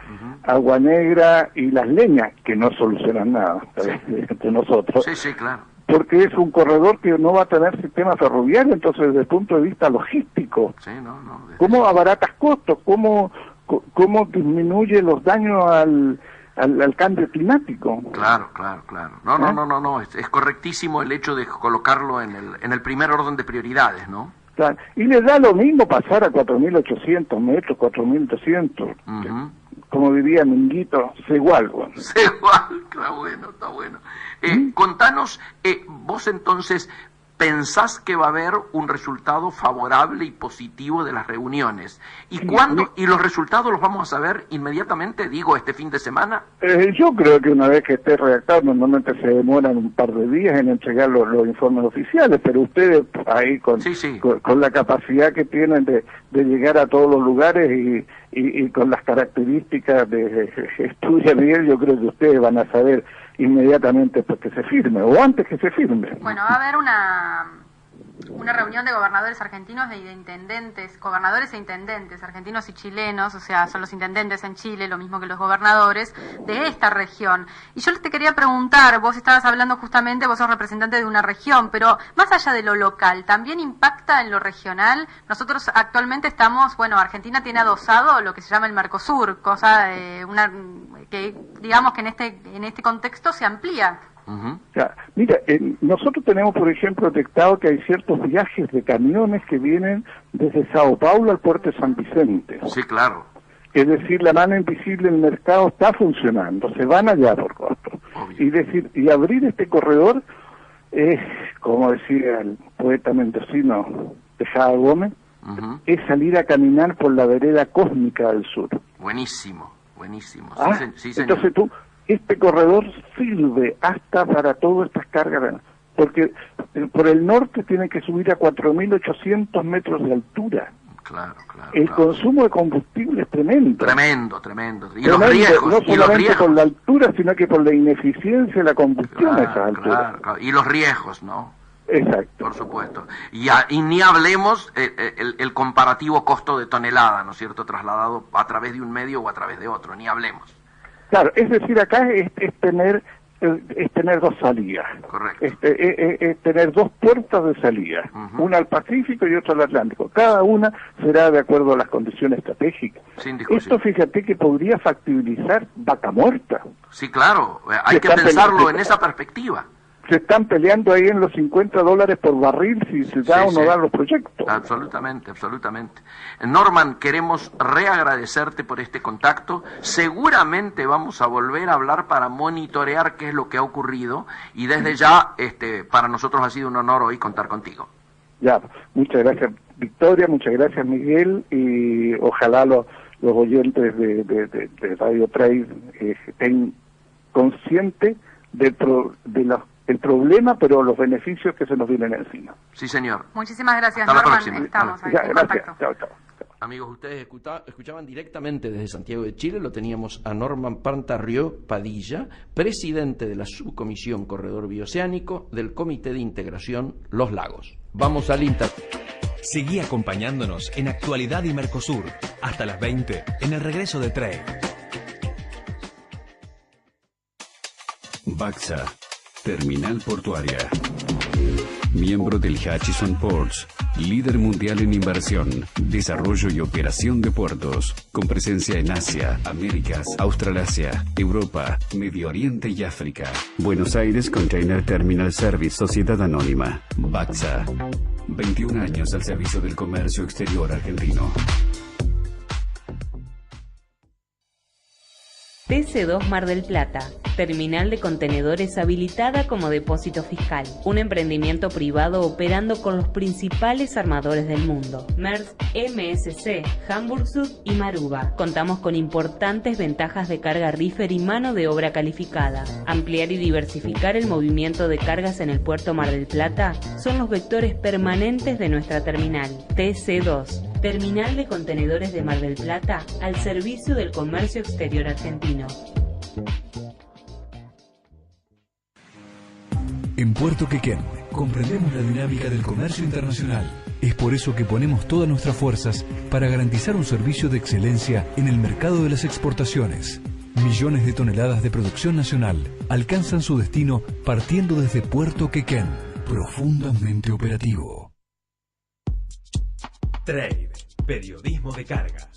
y Las Leñas, que no solucionan nada entre nosotros. Sí, claro. Porque es un corredor que no va a tener sistema ferroviario, entonces desde el punto de vista logístico, ¿cómo abaratas costos? ¿Cómo disminuye los daños al cambio climático? Claro. No, es correctísimo el hecho de colocarlo en el primer orden de prioridades, ¿no? Claro. Y les da lo mismo pasar a 4.800 metros, 4.200. como diría Minguito, sé igual. Bueno. Sé igual, está bueno. Contanos, vos entonces pensás que va a haber un resultado favorable y positivo de las reuniones. ¿Y cuándo? ¿Y los resultados los vamos a saber inmediatamente, digo, este fin de semana? Yo creo que una vez que esté redactado, normalmente se demoran un par de días en entregar los informes oficiales, pero ustedes ahí con la capacidad que tienen de llegar a todos los lugares y con las características de estudia bien, yo creo que ustedes van a saber inmediatamente pues que se firme, o antes que se firme. Bueno, va a haber una reunión de gobernadores argentinos y de intendentes, gobernadores e intendentes argentinos y chilenos, o sea, son los intendentes en Chile, lo mismo que los gobernadores de esta región. Y yo te quería preguntar, vos estabas hablando justamente, vos sos representante de una región, pero más allá de lo local, ¿también impacta en lo regional? Nosotros actualmente estamos, bueno, Argentina tiene adosado lo que se llama el Mercosur, cosa que digamos que en este contexto se amplía. Ya, mira, nosotros tenemos, por ejemplo, detectado que hay ciertos viajes de camiones que vienen desde Sao Paulo al puerto de San Vicente. Sí, claro. Es decir, la mano invisible en el mercado está funcionando, se van allá por costo. Y abrir este corredor es, como decía el poeta mendocino Tejada Gómez, es salir a caminar por la vereda cósmica del sur. Buenísimo. Sí, señor. Entonces este corredor sirve hasta para todas estas cargas, porque por el norte tienen que subir a 4.800 metros de altura. Claro. El consumo de combustible es tremendo. Tremendo. Y los riesgos. No solamente por la altura, sino que por la ineficiencia de la combustión a esas alturas. Claro. Y los riesgos, ¿no? Exacto. Por supuesto. Y ni hablemos el comparativo costo de tonelada, ¿no es cierto?, trasladado a través de un medio o a través de otro, ni hablemos. Claro, es decir, acá es tener dos salidas. Correcto. Es tener dos puertas de salida, una al Pacífico y otra al Atlántico. Cada una será de acuerdo a las condiciones estratégicas. Sin discusión. Esto, fíjate que podría factibilizar Vaca Muerta. Sí, claro, hay que pensarlo en esa perspectiva. Se están peleando ahí en los $50 por barril si se da o no da los proyectos. Absolutamente. Norman, queremos reagradecerte por este contacto. Seguramente vamos a volver a hablar para monitorear qué es lo que ha ocurrido y desde ya para nosotros ha sido un honor hoy contar contigo. Ya, muchas gracias Victoria, muchas gracias Miguel y ojalá los oyentes de Radio Trade estén conscientes del problema, pero los beneficios que se nos vienen encima. Sí, señor. Muchísimas gracias, Hasta Norman. la próxima. Estamos ahí en contacto. Chao. Amigos, ustedes escuchaban directamente desde Santiago de Chile, lo teníamos a Norman Pantarrió Padilla, presidente de la Subcomisión Corredor Bioceánico del Comité de Integración Los Lagos. Vamos al Seguí acompañándonos en Actualidad y Mercosur, hasta las 20, en el regreso de Trade. Baxa, Terminal Portuaria. Miembro del Hutchison Ports, líder mundial en inversión, desarrollo y operación de puertos, con presencia en Asia, Américas, Australasia, Europa, Medio Oriente y África. Buenos Aires Container Terminal Service, Sociedad Anónima. Baxa, 21 años al servicio del comercio exterior argentino. TC2 Mar del Plata, terminal de contenedores habilitada como depósito fiscal, un emprendimiento privado operando con los principales armadores del mundo, Maersk, MSC, Hamburg Süd y Maruba. Contamos con importantes ventajas de carga reefer y mano de obra calificada. Ampliar y diversificar el movimiento de cargas en el puerto Mar del Plata son los vectores permanentes de nuestra terminal. TC2, Terminal de Contenedores de Mar del Plata, al servicio del comercio exterior argentino. En Puerto Quequén comprendemos la dinámica del comercio internacional. Es por eso que ponemos todas nuestras fuerzas para garantizar un servicio de excelencia en el mercado de las exportaciones. Millones de toneladas de producción nacional alcanzan su destino partiendo desde Puerto Quequén, profundamente operativo. Trade, periodismo de carga.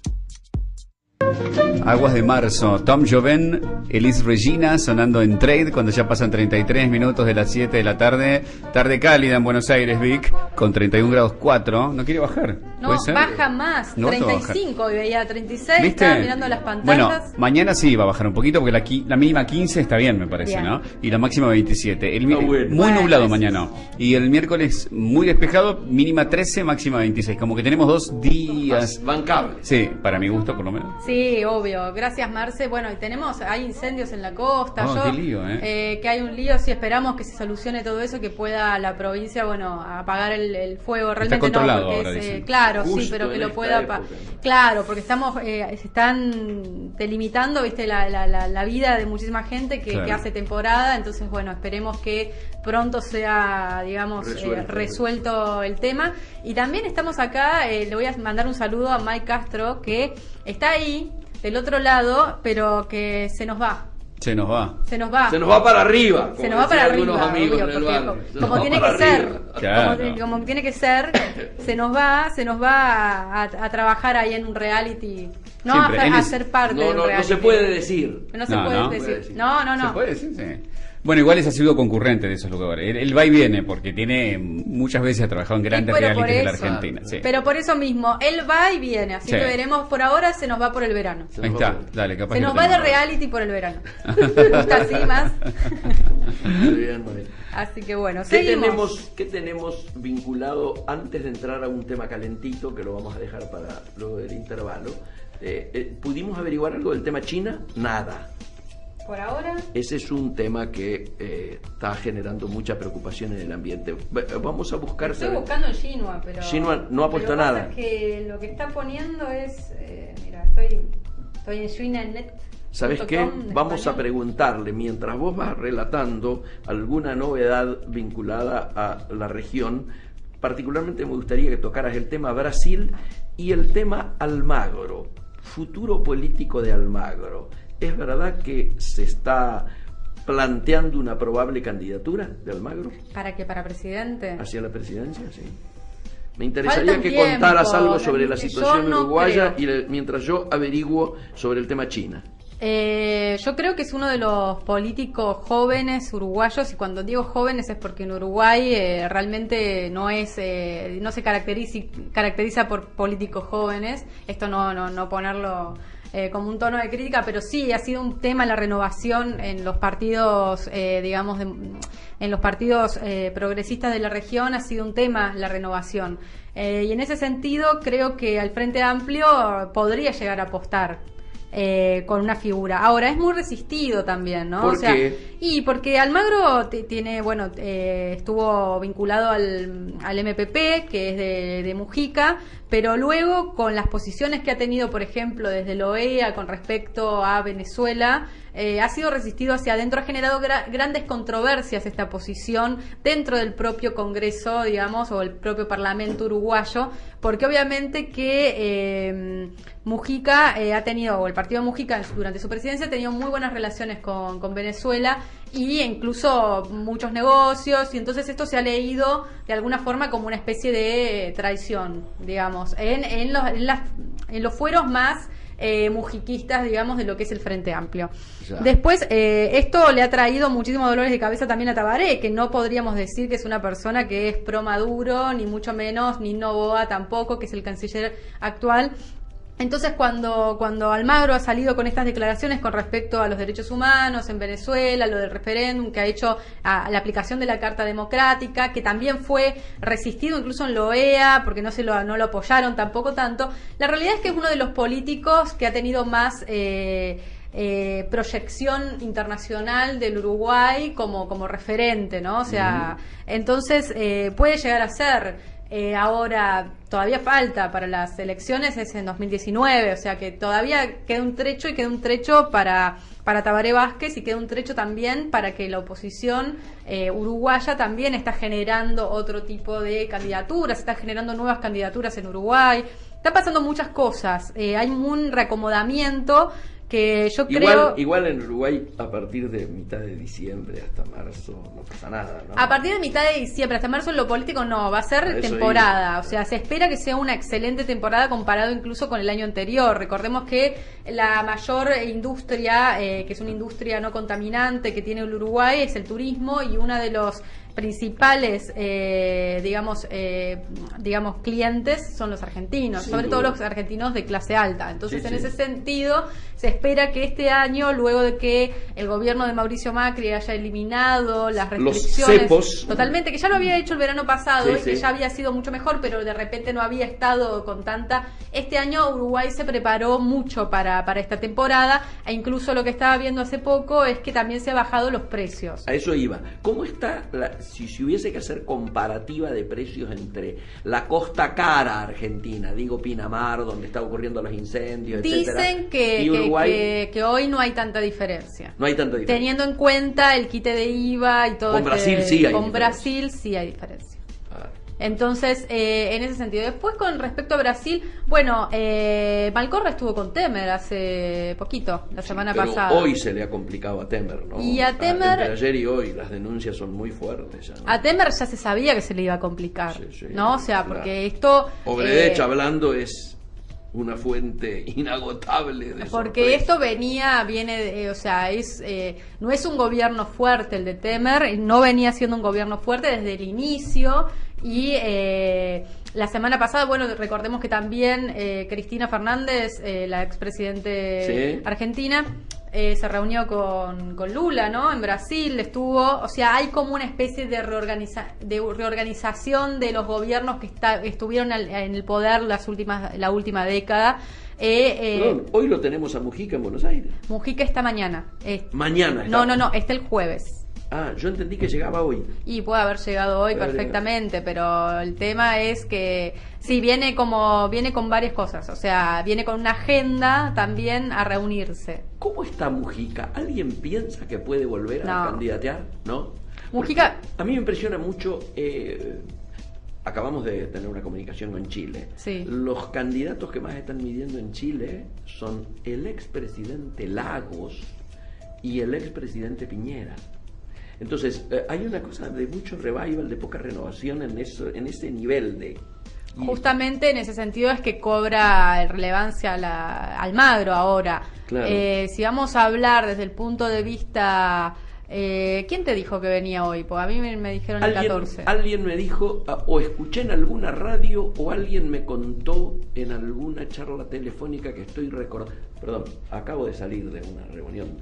Aguas de marzo, Tom Joven, Elis Regina sonando en Trade cuando ya pasan 33 minutos de las 7 de la tarde. Tarde cálida en Buenos Aires, Vic, con 31 grados 4. ¿No quiere bajar? No, ¿Puede ser? baja más. No, 35 hoy veía, 36. ¿Viste? Estaba mirando las pantallas. Bueno, mañana sí va a bajar un poquito porque la mínima 15 está bien, me parece, Bien. ¿no? Y la máxima 27. Está bueno. Muy Bueno, nublado es- mañana. Y el miércoles muy despejado, mínima 13, máxima 26. Como que tenemos 2 días. Bancable. Sí, para mi gusto por lo menos. Sí, obvio. Gracias, Marce. Bueno, y hay incendios en la costa. Oh, qué lío, que hay un lío. Sí, esperamos que se solucione todo eso, que pueda la provincia, bueno, apagar el fuego. Realmente controlado no, porque ahora, es, dicen. claro, sí, Justo pero que en lo esta pueda. época. Claro, porque se están delimitando, viste, la vida de muchísima gente Claro. que hace temporada. Entonces, bueno, esperemos que pronto sea, digamos, resuelto el tema. Y también estamos acá, le voy a mandar un saludo a Mike Castro, que está ahí, del otro lado, pero que se nos va. Se nos va. Se nos va. Se nos va para arriba. Se nos va para arriba, amigos obvio, en el porque barrio. Se nos como va tiene para que ser, arriba. Claro. como tiene que ser, se nos va a trabajar ahí en un reality, no Siempre, a él es- ser parte de un No reality. se puede decir. No se No, puede no. decir. No. ¿Se puede decir? Sí. Bueno, igual es asiduo concurrente de esos lugares. Él va y viene porque tiene muchas veces ha trabajado en grandes pero por realities de la eso. Argentina. Sí. Pero por eso mismo, él va y viene, así Sí. que veremos. Por ahora se nos va por el verano. Se Ahí nos va está, por- dale, capaz Se que nos lo va de tenemos. reality por el verano. ¿Me gusta así más? Muy bien, muy bien. Así que bueno, ¿Qué seguimos. tenemos vinculado antes de entrar a un tema calentito que lo vamos a dejar para luego del intervalo? ¿Pudimos averiguar algo del tema China? Nada. Por ahora. Ese es un tema que está generando mucha preocupación en el ambiente. Vamos a buscar... Estoy buscando en Shinua, pero. Shinua no ha puesto pero lo que nada. pasa es que lo que está poniendo es. Mira, estoy en Shuinanet. ¿Sabes qué? Vamos a preguntarle, mientras vos vas relatando alguna novedad vinculada a la región, particularmente me gustaría que tocaras el tema Brasil y el tema Almagro, futuro político de Almagro. ¿Es verdad que se está planteando una probable candidatura de Almagro ¿Para qué? ¿Para presidente? hacia la presidencia? Sí. Me interesaría Falta que tiempo, contaras algo sobre la realmente, situación yo no uruguaya creo. y mientras yo averiguo sobre el tema China. Yo creo que es uno de los políticos jóvenes uruguayos, y cuando digo jóvenes es porque en Uruguay realmente no se caracteriza por políticos jóvenes. Esto no ponerlo como un tono de crítica, pero sí ha sido un tema la renovación en los partidos, digamos, en los partidos progresistas de la región ha sido un tema la renovación. Y en ese sentido creo que al Frente Amplio podría llegar a apostar con una figura. Ahora, es muy resistido también, ¿no? ¿Por qué? Y porque Almagro tiene, bueno, estuvo vinculado al MPP, que es de Mujica, pero luego con las posiciones que ha tenido, por ejemplo, desde el OEA con respecto a Venezuela, ha sido resistido hacia adentro, ha generado grandes controversias esta posición dentro del propio Congreso, digamos, o el propio Parlamento uruguayo, porque obviamente que Mujica ha tenido, o el partido de Mujica durante su presidencia ha tenido muy buenas relaciones con Venezuela y incluso muchos negocios, y entonces esto se ha leído de alguna forma como una especie de traición, digamos, en los fueros más mujiquistas, digamos, de lo que es el Frente Amplio. Ya. Después, esto le ha traído muchísimos dolores de cabeza también a Tabaré, que no podríamos decir que es una persona que es pro Maduro, ni mucho menos, ni Noboa tampoco, que es el canciller actual. Entonces, cuando Almagro ha salido con estas declaraciones con respecto a los derechos humanos en Venezuela, lo del referéndum que ha hecho a la aplicación de la Carta Democrática, que también fue resistido incluso en la OEA, porque no lo apoyaron tampoco tanto, la realidad es que es uno de los políticos que ha tenido más proyección internacional del Uruguay como referente, ¿no? O sea, entonces puede llegar a ser... ahora todavía falta para las elecciones, es en 2019, o sea que todavía queda un trecho para Tabaré Vázquez, y queda un trecho también para que la oposición uruguaya también está generando otro tipo de candidaturas, está generando nuevas candidaturas en Uruguay, está pasando muchas cosas, hay un reacomodamiento que yo creo... Igual en Uruguay, a partir de mitad de diciembre hasta marzo, no pasa nada, ¿no? A partir de mitad de diciembre hasta marzo en lo político no, va a ser A eso temporada, o sea, se espera que sea una excelente temporada comparado incluso con el año anterior. Recordemos que la mayor industria, que es una industria no contaminante que tiene el Uruguay, es el turismo, y uno de los principales, digamos, clientes son los argentinos, Sin sobre duda. todo los argentinos de clase alta. Entonces, Sí, en sí. ese sentido, se espera que este año, luego de que el gobierno de Mauricio Macri haya eliminado las Los restricciones, cepos. totalmente, que ya lo había hecho el verano pasado Sí, y que sí. ya había sido mucho mejor, pero de repente no había estado con tanta. Este año Uruguay se preparó mucho para esta temporada, e incluso lo que estaba viendo hace poco es que también se han bajado los precios. A eso iba. ¿Cómo está, si hubiese que hacer comparativa de precios entre la costa cara argentina, digo Pinamar, donde está ocurriendo los incendios, etcétera, Dicen y Uruguay? que hoy no hay tanta diferencia. No hay tanta diferencia. Teniendo en cuenta el quite de IVA y todo. Con Brasil sí hay Con diferencia. Brasil sí hay diferencia. Ah, Entonces, en ese sentido. Después, con respecto a Brasil, bueno, Malcorra estuvo con Temer hace poquito, la semana pero pasada. hoy se le ha complicado a Temer, ¿no? Y a Temer- Entre ayer y hoy las denuncias son muy fuertes ya, ¿no? A Temer ya se sabía que se le iba a complicar, Sí, sí, ¿no? O sea, claro. porque esto... Obredech hablando es una fuente inagotable de Porque sorpresa. esto o sea, no es un gobierno fuerte el de Temer, no venía siendo un gobierno fuerte desde el inicio y la semana pasada, bueno, recordemos que también Cristina Fernández, la expresidente Sí. argentina, se reunió con Lula, ¿no? En Brasil estuvo, o sea, hay como una especie de reorganización de los gobiernos que estuvieron en el poder la última década. Perdón, hoy lo tenemos a Mujica en Buenos Aires. Mujica está mañana. Mañana está. No, está el jueves. Ah, yo entendí que llegaba hoy. Y puede haber llegado hoy Puede haber perfectamente, pero el tema es que sí, viene con varias cosas, o sea, viene con una agenda también a reunirse. ¿Cómo está Mujica? ¿Alguien piensa que puede volver a No. candidatear? ¿No? Mujica- Porque a mí me impresiona mucho. Acabamos de tener una comunicación con Chile. Sí. Los candidatos que más están midiendo en Chile son el expresidente Lagos y el expresidente Piñera. Entonces, hay una cosa de mucho revival, de poca renovación en ese nivel de... y- Justamente en ese sentido es que cobra relevancia Almagro ahora. Claro. Si vamos a hablar desde el punto de vista... ¿quién te dijo que venía hoy? Porque a mí me dijeron el 14. Alguien me dijo, o escuché en alguna radio, o alguien me contó en alguna charla telefónica que estoy recordando. Perdón, acabo de salir de una reunión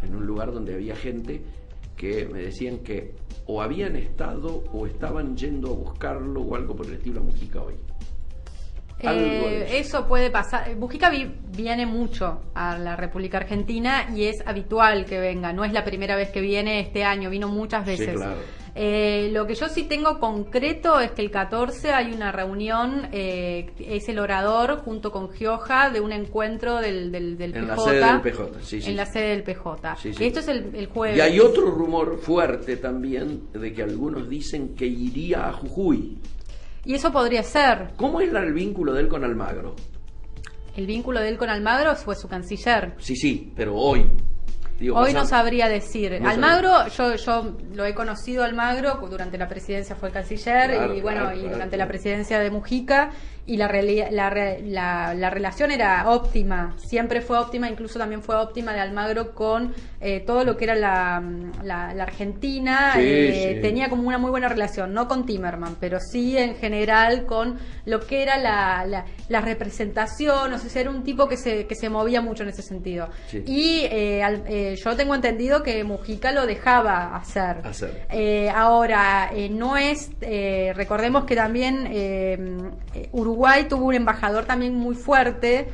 en un lugar donde había gente que me decían que o habían estado o estaban yendo a buscarlo o algo por el estilo a Mujica hoy. Algo de eso. Eso puede pasar. Mujica viene mucho a la República Argentina y es habitual que venga. No es la primera vez que viene este año, vino muchas veces. Sí, claro. Lo que yo sí tengo concreto es que el 14 hay una reunión, es el orador junto con Gioja de un encuentro del En PJ. la sede del PJ, sí, sí. En la sede del PJ. Sí, sí. Esto es el jueves. Y hay otro rumor fuerte también de que algunos dicen que iría a Jujuy. Y eso podría ser. ¿Cómo es el vínculo de él con Almagro? El vínculo de él con Almagro fue su canciller. Sí, pero hoy. Digo, Hoy no pasando- sabría decir. No Almagro, yo lo he conocido a Almagro, durante la presidencia fue el canciller, Claro, y bueno, claro, y claro, durante claro. la presidencia de Mujica, y la relación era óptima, siempre fue óptima, incluso también fue óptima de Almagro con todo lo que era la Argentina, Sí, sí. tenía como una muy buena relación, no con Timerman, pero sí en general con lo que era la representación, o sea, era un tipo que se movía mucho en ese sentido. Sí. Y yo tengo entendido que Mujica lo dejaba hacer. Ahora, no es, recordemos que también Uruguay tuvo un embajador también muy fuerte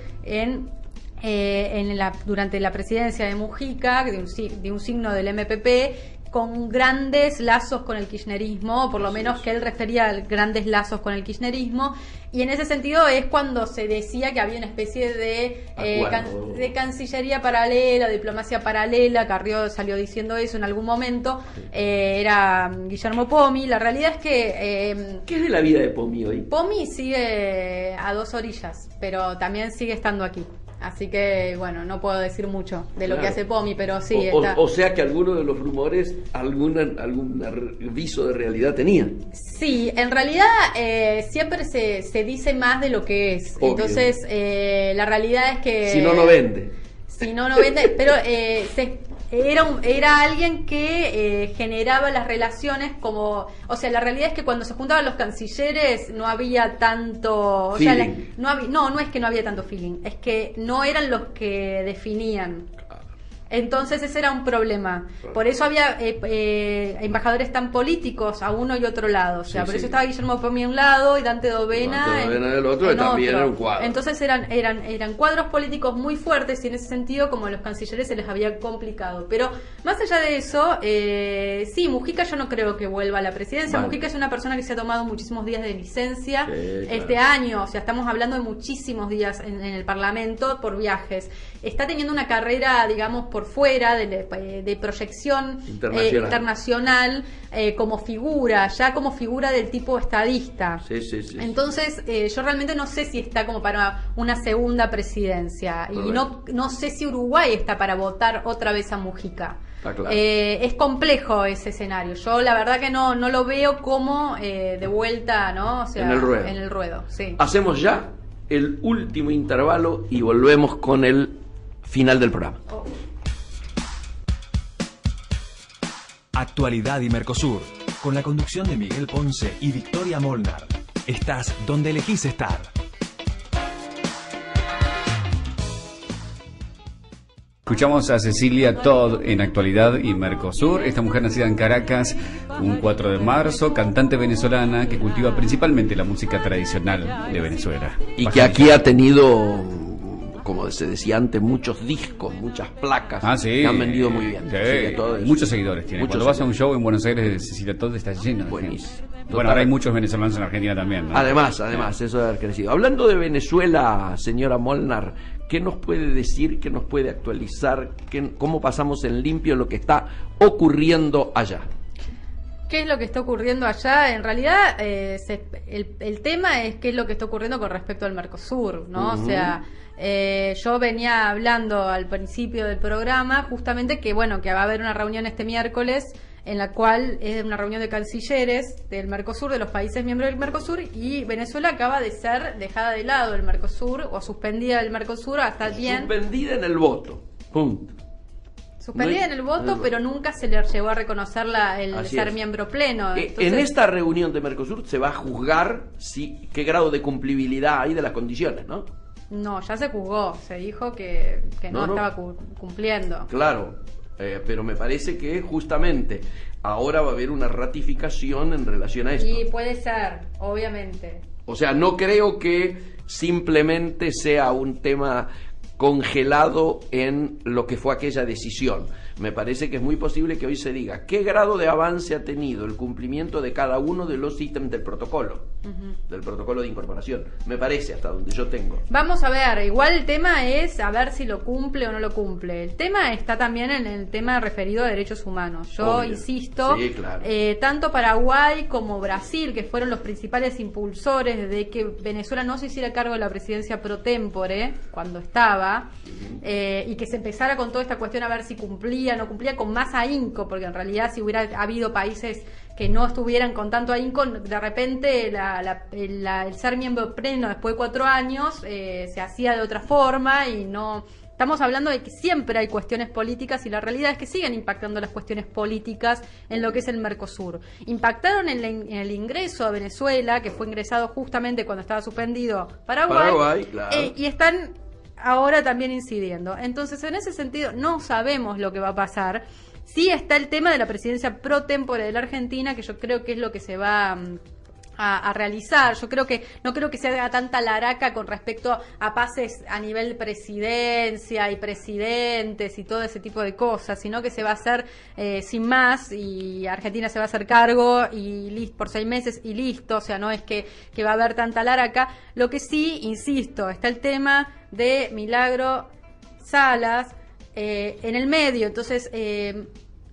durante la presidencia de Mujica, de un signo del MPP, con grandes lazos con el kirchnerismo, o por lo menos que él refería a grandes lazos con el kirchnerismo, y en ese sentido es cuando se decía que había una especie de Acuerdo. de cancillería paralela, diplomacia paralela. Carrió salió diciendo eso en algún momento, era Guillermo Pomi. La realidad es que ¿Qué es de la vida de Pomi hoy? Pomi sigue a 2 orillas, pero también sigue estando aquí. Así que, bueno, no puedo decir mucho de lo Claro. que hace Pomi, pero sí o, está. o sea que alguno de los rumores algún viso de realidad tenía. Sí, en realidad siempre se dice más de lo que es. Obvio. Entonces, la realidad es que... Si no, no vende. Si no, no vende. Pero Era alguien que generaba las relaciones como, o sea, la realidad es que cuando se juntaban los cancilleres no había tanto, o sea, no es que no había tanto feeling, es que no eran los que definían. Entonces ese era un problema. Por eso había embajadores tan políticos a uno y otro lado. O sea, por eso estaba Guillermo Pomi a un lado y Dante Dovena en el otro, en también otro. era un cuadro. Entonces eran cuadros políticos muy fuertes y en ese sentido como a los cancilleres se les había complicado. Pero más allá de eso, sí, Mujica yo no creo que vuelva a la presidencia. Mujica es una persona que se ha tomado muchísimos días de licencia este año. O sea, estamos hablando de muchísimos días en el Parlamento por viajes. Está teniendo una carrera, digamos, por fuera de proyección internacional como figura, ya como figura del tipo estadista. Entonces yo realmente no sé si está como para una segunda presidencia y no sé si Uruguay está para votar otra vez a Mujica. Claro. Es complejo ese escenario. Yo la verdad que no lo veo como de vuelta, ¿no? O sea, en el ruedo. Sí. Hacemos ya el último intervalo y volvemos con el final del programa. Actualidad y Mercosur, con la conducción de Miguel Ponce y Victoria Molnar. Estás donde elegís estar. Escuchamos a Cecilia Todd en Actualidad y Mercosur, esta mujer nacida en Caracas un 4 de marzo, cantante venezolana que cultiva principalmente la música tradicional de Venezuela. Y que aquí ha tenido, como se decía antes, muchos discos, muchas placas que han vendido muy bien. Muchos seguidores tiene. Cuando vas a un show en Buenos Aires de Cecilia Todd está lleno. Buenísimo. Bueno, ahora hay muchos venezolanos en Argentina también, ¿no? Además, eso de haber crecido. Hablando de Venezuela, señora Molnar, ¿qué nos puede decir, qué nos puede actualizar, cómo pasamos en limpio lo que está ocurriendo allá? ¿Qué es lo que está ocurriendo allá? En realidad, el tema es qué es lo que está ocurriendo con respecto al Mercosur, ¿no? O sea, yo venía hablando al principio del programa justamente que, bueno, que va a haber una reunión este miércoles en la cual es una reunión de cancilleres del Mercosur, de los países miembros del Mercosur, y Venezuela acaba de ser dejada de lado del Mercosur o suspendida del Mercosur hasta bien. Suspendida en el voto, punto. Suspendida en el voto, pero nunca se le llegó a reconocer el ser miembro pleno. Entonces, en esta reunión de Mercosur se va a juzgar qué grado de cumplibilidad hay de las condiciones, ¿no? No, ya se juzgó, se dijo que no estaba cumpliendo. Claro. Pero me parece que justamente ahora va a haber una ratificación en relación a esto. Y puede ser, obviamente. O sea, no creo que simplemente sea un tema congelado en lo que fue aquella decisión. Me parece que es muy posible que hoy se diga qué grado de avance ha tenido el cumplimiento de cada uno de los ítems del protocolo, del protocolo de incorporación. Me parece, hasta donde yo tengo. Vamos a ver, igual el tema es a ver si lo cumple o no lo cumple. El tema está también en el tema referido a derechos humanos. Yo insisto, claro. Tanto Paraguay como Brasil, que fueron los principales impulsores de que Venezuela no se hiciera cargo de la presidencia pro tempore cuando estaba, y que se empezara con toda esta cuestión a ver si cumplía, no cumplía, con más ahínco, porque en realidad si hubiera habido países que no estuvieran con tanto ahínco, de repente el ser miembro pleno después de 4 años se hacía de otra forma y no... Estamos hablando de que siempre hay cuestiones políticas y la realidad es que siguen impactando las cuestiones políticas en lo que es el Mercosur. Impactaron en el ingreso a Venezuela, que fue ingresado justamente cuando estaba suspendido Paraguay, claro. Y están ahora también incidiendo. Entonces, en ese sentido, no sabemos lo que va a pasar. Sí está el tema de la presidencia pro tempore de la Argentina, que yo creo que es lo que se va a realizar. Yo no creo que se haga tanta laraca con respecto a pases a nivel presidencia y presidentes y todo ese tipo de cosas, sino que se va a hacer sin más, y Argentina se va a hacer cargo y por 6 meses y listo. O sea, no es que va a haber tanta laraca. Lo que sí, insisto, está el tema de Milagro Salas en el medio. Entonces,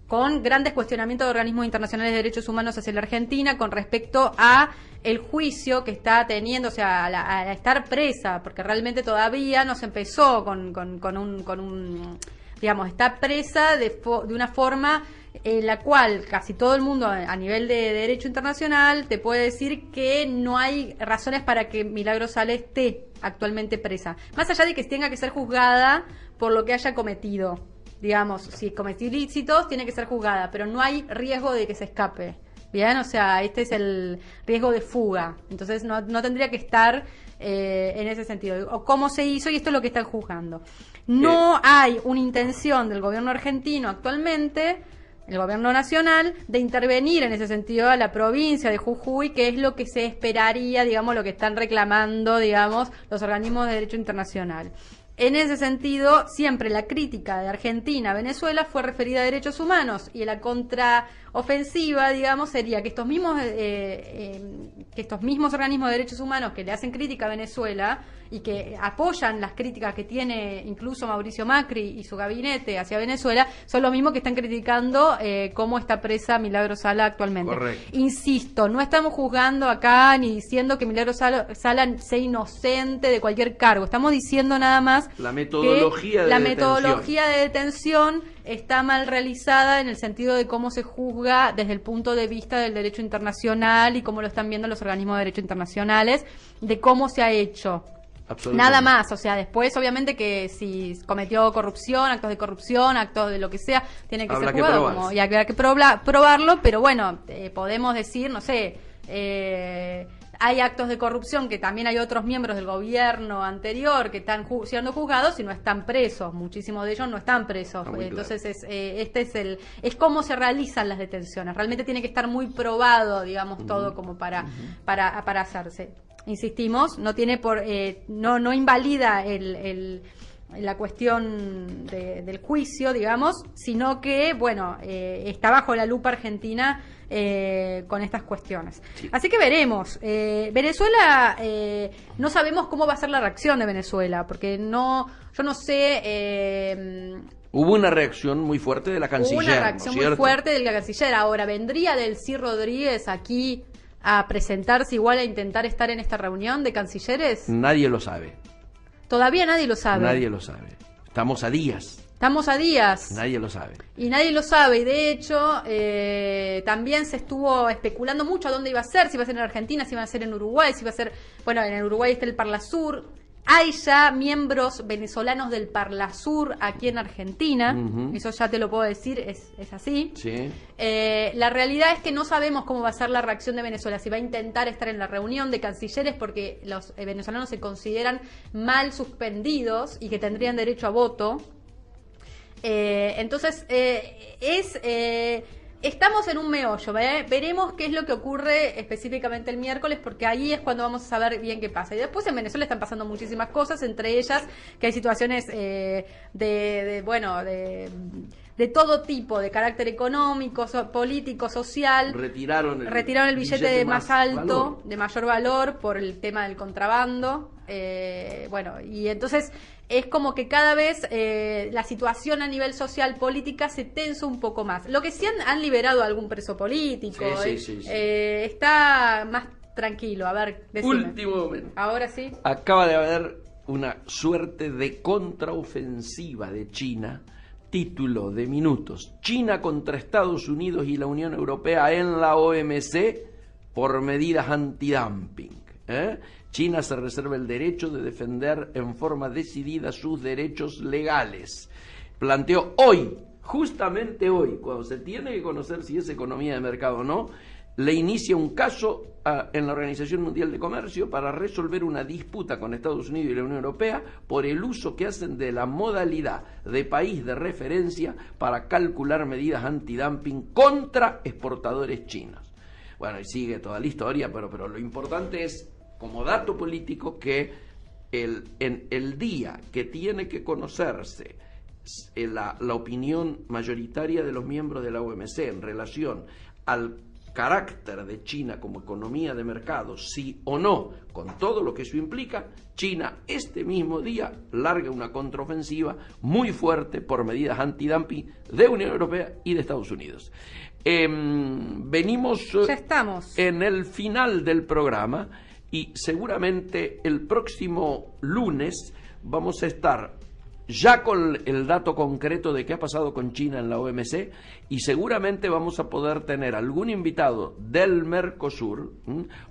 con grandes cuestionamientos de organismos internacionales de derechos humanos hacia la Argentina con respecto a el juicio que está teniendo, o sea, a estar presa, porque realmente todavía no se empezó con un digamos, está presa de una forma en la cual casi todo el mundo a nivel de derecho internacional te puede decir que no hay razones para que Milagro Salas esté actualmente presa, más allá de que tenga que ser juzgada por lo que haya cometido. digamos, si comete ilícitos, tiene que ser juzgada, pero no hay riesgo de que se escape. Bien, o sea, este es el riesgo de fuga. Entonces no tendría que estar en ese sentido. O cómo se hizo, y esto es lo que están juzgando. No hay una intención del gobierno argentino actualmente, el gobierno nacional, de intervenir en ese sentido a la provincia de Jujuy, que es lo que se esperaría, digamos, lo que están reclamando, digamos, los organismos de derecho internacional. En ese sentido, siempre la crítica de Argentina a Venezuela fue referida a derechos humanos, y la contraofensiva, digamos, sería que estos mismos organismos de derechos humanos que le hacen crítica a Venezuela y que apoyan las críticas que tiene incluso Mauricio Macri y su gabinete hacia Venezuela, son los mismos que están criticando cómo está presa Milagro Sala actualmente. Correcto. Insisto, no estamos juzgando acá ni diciendo que Milagro Sala sea inocente de cualquier cargo. Estamos diciendo nada más la metodología que la metodología de detención está mal realizada en el sentido de cómo se juzga desde el punto de vista del derecho internacional y cómo lo están viendo los organismos de derecho internacionales, de cómo se ha hecho. Nada más, o sea, después obviamente que si cometió corrupción, actos de lo que sea, tiene que ser juzgado, y habrá que probarlo, pero bueno, podemos decir, no sé, hay actos de corrupción que también hay otros miembros del gobierno anterior que están siendo juzgados y no están presos, muchísimos de ellos no están presos. Entonces es cómo se realizan las detenciones, realmente tiene que estar muy probado, digamos, todo como para hacerse. Insistimos, no tiene no invalida la cuestión del juicio, digamos, sino que, bueno, está bajo la lupa argentina con estas cuestiones. Sí. Así que veremos. Venezuela, no sabemos cómo va a ser la reacción de Venezuela, porque yo no sé... Hubo una reacción muy fuerte de la canciller. Hubo una reacción muy fuerte de la canciller. Ahora, ¿vendría Delcy Rodríguez aquí a presentarse igual a intentar estar en esta reunión de cancilleres? Nadie lo sabe. Todavía nadie lo sabe. Nadie lo sabe. Estamos a días. Nadie lo sabe. Y nadie lo sabe. Y de hecho, también se estuvo especulando mucho a dónde iba a ser. Si iba a ser en Argentina, si iba a ser en Uruguay, si iba a ser... Bueno, en el Uruguay está el Parlasur. Hay ya miembros venezolanos del Parlasur aquí en Argentina. Eso ya te lo puedo decir, es así. Sí. La realidad es que no sabemos cómo va a ser la reacción de Venezuela, si va a intentar estar en la reunión de cancilleres, porque los venezolanos se consideran mal suspendidos y que tendrían derecho a voto. Entonces, estamos en un meollo, veremos qué es lo que ocurre específicamente el miércoles, porque ahí es cuando vamos a saber bien qué pasa. Y después en Venezuela están pasando muchísimas cosas, entre ellas que hay situaciones de todo tipo, de carácter económico, político, social. Retiraron el billete más alto, de mayor valor, por el tema del contrabando. Y entonces es como que cada vez la situación a nivel social, política, se tensa un poco más. Lo que sí han liberado a algún preso político. Sí. Está más tranquilo. A ver, decime. Último momento. Ahora sí. Acaba de haber una suerte de contraofensiva de China. Título de minutos: China contra Estados Unidos y la Unión Europea en la OMC por medidas antidumping. China se reserva el derecho de defender en forma decidida sus derechos legales. Planteó hoy, justamente hoy, cuando se tiene que conocer si es economía de mercado o no, le inicia un caso en la Organización Mundial de Comercio para resolver una disputa con Estados Unidos y la Unión Europea por el uso que hacen de la modalidad de país de referencia para calcular medidas antidumping contra exportadores chinos. Bueno, y sigue toda la historia, pero lo importante es, como dato político, que en el día que tiene que conocerse la opinión mayoritaria de los miembros de la OMC en relación al carácter de China como economía de mercado, sí o no, con todo lo que eso implica, China este mismo día larga una contraofensiva muy fuerte por medidas antidumping de Unión Europea y de Estados Unidos. Venimos ya estamos en el final del programa y seguramente el próximo lunes vamos a estar ya con el dato concreto de qué ha pasado con China en la OMC, y seguramente vamos a poder tener algún invitado del Mercosur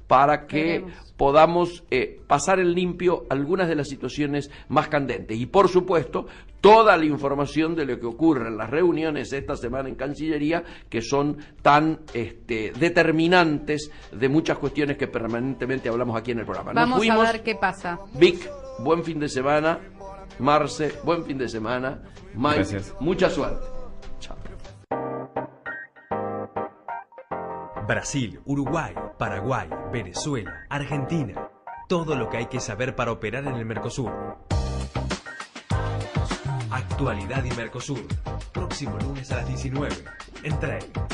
para que podamos pasar en limpio algunas de las situaciones más candentes. Y por supuesto, toda la información de lo que ocurre en las reuniones esta semana en Cancillería, que son tan determinantes de muchas cuestiones que permanentemente hablamos aquí en el programa. Vamos a ver qué pasa. Vic, buen fin de semana. Marce, buen fin de semana. Mike, gracias. Mucha suerte. Chao. Brasil, Uruguay, Paraguay, Venezuela, Argentina. Todo lo que hay que saber para operar en el Mercosur. Actualidad y Mercosur. Próximo lunes a las 19. En Trek.